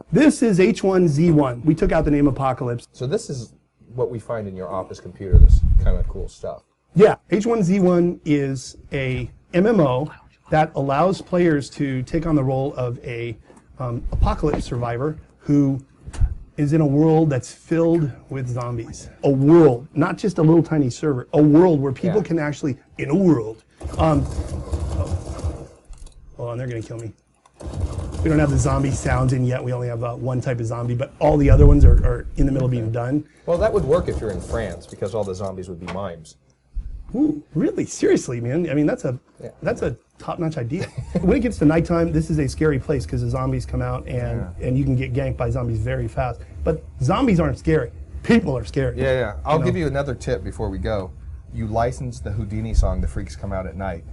This is H1Z1. We took out the name Apocalypse. So this is what we find in your office computer, this kind of cool stuff. Yeah, H1Z1 is a MMO that allows players to take on the role of a apocalypse survivor who is in a world that's filled with zombies. A world, not just a little tiny server, a world where people can actually, in a world. Hold on, they're gonna kill me. We don't have the zombie sounds in yet. We only have one type of zombie, but all the other ones are in the middle of being done. Well, that would work if you're in France, because all the zombies would be mimes. Ooh, really? Seriously, man? I mean, that's a top-notch idea. When it gets to nighttime, this is a scary place because the zombies come out and you can get ganked by zombies very fast. But zombies aren't scary. People are scary. Yeah. I'll give you another tip before we go. You license the Houdini song, The Freaks Come Out at Night.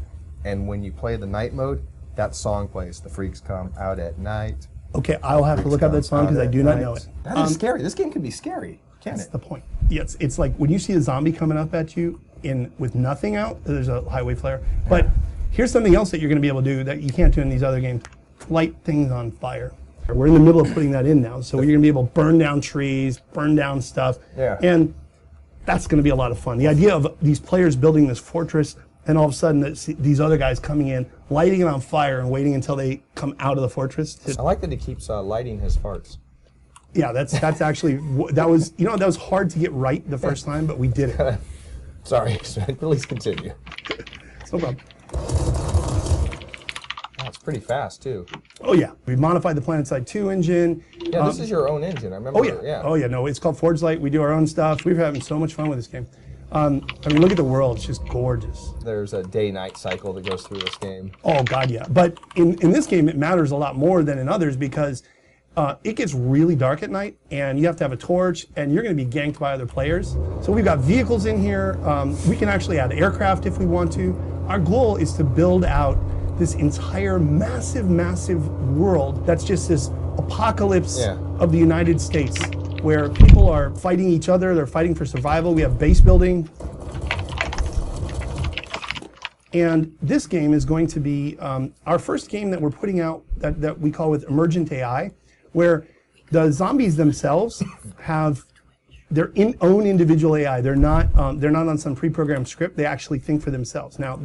And when you play the night mode, that song plays, The Freaks Come Out at Night. Okay, I'll have to look up that song because I do not know it. That is scary. This game can be scary, can't it? That's the point. Yeah, it's like when you see a zombie coming up at you with nothing out, there's a highway flare. But here's something else that you're going to be able to do that you can't do in these other games. Light things on fire. We're in the middle of putting that in now, so you're going to be able to burn down trees, burn down stuff. Yeah. And that's going to be a lot of fun. The idea of these players building this fortress and all of a sudden these other guys coming in, lighting it on fire and waiting until they come out of the fortress. I like that he keeps lighting his farts. Yeah, that's actually, that was hard to get right the first time, but we did it. Sorry, please continue. It's no problem. Oh, it's pretty fast, too. Oh, yeah. We modified the PlanetSide 2 engine. Yeah, this is your own engine, I remember. Oh, yeah. Oh, yeah, no, it's called Forge Light. We do our own stuff. We're having so much fun with this game. I mean, look at the world. It's just gorgeous. There's a day-night cycle that goes through this game. Oh, God, yeah. But in this game, it matters a lot more than in others because it gets really dark at night, and you have to have a torch, and you're going to be ganked by other players. So we've got vehicles in here. We can actually add aircraft if we want to. Our goal is to build out this entire massive, massive world that's just this apocalypse of the United States, where people are fighting each other, they're fighting for survival. We have base building. And this game is going to be our first game that we're putting out that we call with Emergent AI, where the zombies themselves have their own individual AI. They're not on some pre-programmed script. They actually think for themselves. Now,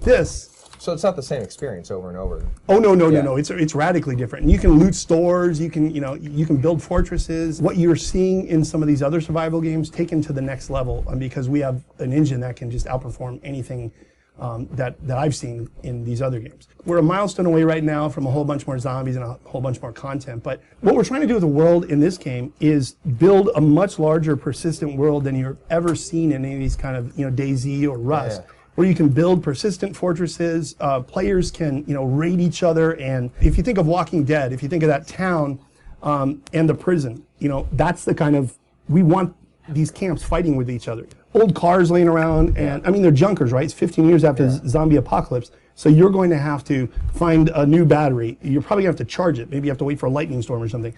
this. So it's not the same experience over and over. Oh no! It's radically different. And you can loot stores. You can build fortresses. What you're seeing in some of these other survival games taken to the next level, because we have an engine that can just outperform anything that I've seen in these other games. We're a milestone away right now from a whole bunch more zombies and a whole bunch more content. But what we're trying to do with the world in this game is build a much larger, persistent world than you've ever seen in any of these kind of DayZ or Rust. Yeah. Where you can build persistent fortresses, players can raid each other, and if you think of Walking Dead, if you think of that town and the prison, that's the kind of, we want these camps fighting with each other. Old cars laying around, and I mean they're junkers, right? It's 15 years after the zombie apocalypse, so you're going to have to find a new battery. You're probably going to have to charge it. Maybe you have to wait for a lightning storm or something.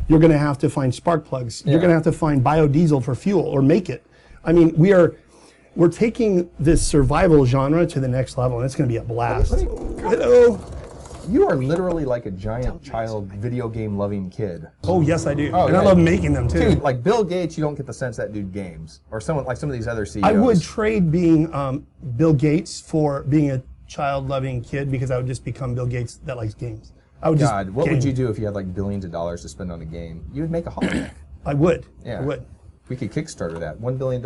You're going to have to find spark plugs. You're going to have to find biodiesel for fuel or make it. I mean, we're taking this survival genre to the next level, and it's going to be a blast. Hello. You are literally like a giant child video game loving kid. Oh, yes, I do. Oh, and I love making them, too. Dude, like Bill Gates, you don't get the sense that dude games. Or someone like some of these other CEOs. I would trade being Bill Gates for being a child loving kid, because I would just become Bill Gates that likes games. I would God, what would you do if you had like billions of dollars to spend on a game? You would make a holodeck. I would. Yeah. I would. We could Kickstarter that. $1 billion.